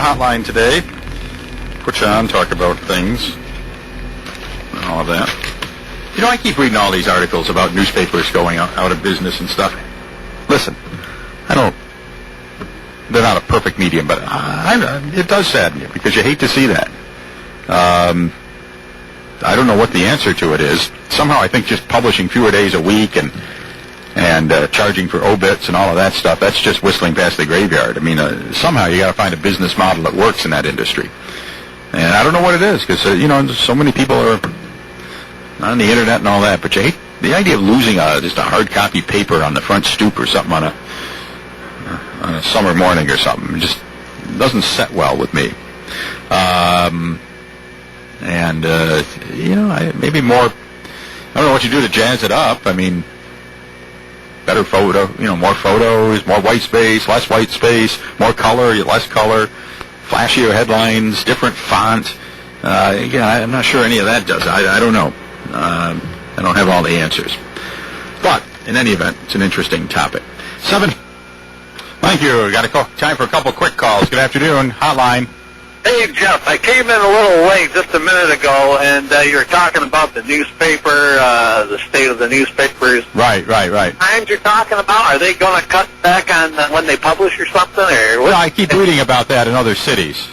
Hotline today. Put you on, talk about things and all of that. You know, I keep reading all these articles about newspapers going out of business and stuff. Listen, they're not a perfect medium, but it does sadden you because you hate to see that. I don't know what the answer to it is. Somehow I think just publishing fewer days a week and charging for obits and all of that stuff, that's just whistling past the graveyard. I mean, somehow you got to find a business model that works in that industry. And I don't know what it is because, so many people are on the internet and all that, but you hate the idea of losing just a hard copy paper on the front stoop or something on a summer morning or something. It just doesn't set well with me. Maybe more, I don't know what you do to jazz it up. I mean, better photo, more photos, more white space, less white space, more color, less color, flashier headlines, different font. I'm not sure any of that does. I don't know. I don't have all the answers. But, in any event, it's an interesting topic. Thank you. Got time for a couple quick calls. Good afternoon. Hotline. Hey, Jeff, I came in a little late just a minute ago, and you were talking about the newspaper, the state of the newspapers. Right. Times you're talking about, are they going to cut back on when they publish or something? Or well, I keep reading about that in other cities.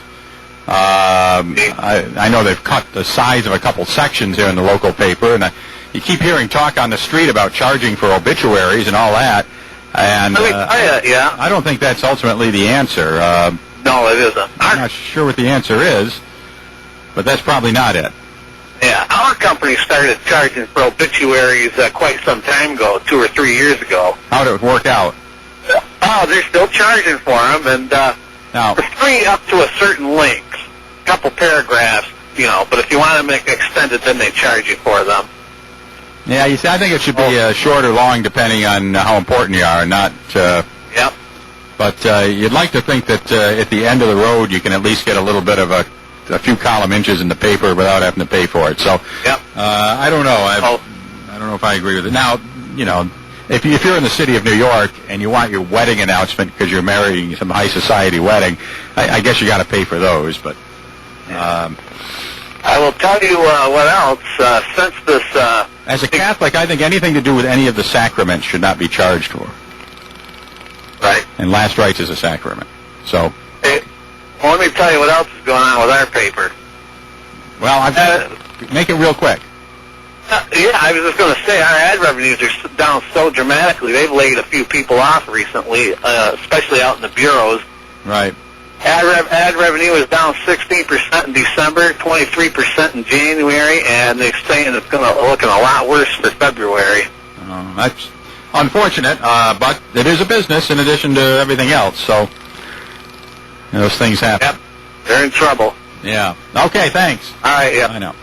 I know they've cut the size of a couple sections here in the local paper, and you keep hearing talk on the street about charging for obituaries and all that. And I don't think that's ultimately the answer. No, it isn't. I'm not sure what the answer is, but that's probably not it. Yeah, our company started charging for obituaries quite some time ago, 2 or 3 years ago. How did it work out? Oh, they're still charging for them, and for free up to a certain length, a couple paragraphs, but if you want them extended, then they charge you for them. Yeah, you see, I think it should be short or long depending on how important you are, not... Yep. But you'd like to think that at the end of the road you can at least get a little bit of a few column inches in the paper without having to pay for it. So yep. I don't know. I don't know if I agree with it. Now, if you're in the city of New York and you want your wedding announcement because you're marrying some high society wedding, I guess you got to pay for those. But I will tell you what else. Since this, as a Catholic, I think anything to do with any of the sacraments should not be charged for. Right. And last rites is a sacrament. So. Let me tell you what else is going on with our paper. Well, make it real quick. I was just going to say, our ad revenues are down so dramatically. They've laid a few people off recently, especially out in the bureaus. Right. Ad revenue is down 16% in December, 23% in January, and they're saying it's going to look a lot worse for February. That's unfortunate, but it is a business in addition to everything else, so those things happen. Yep, they're in trouble. Yeah. Okay, thanks. All right, yeah. I know.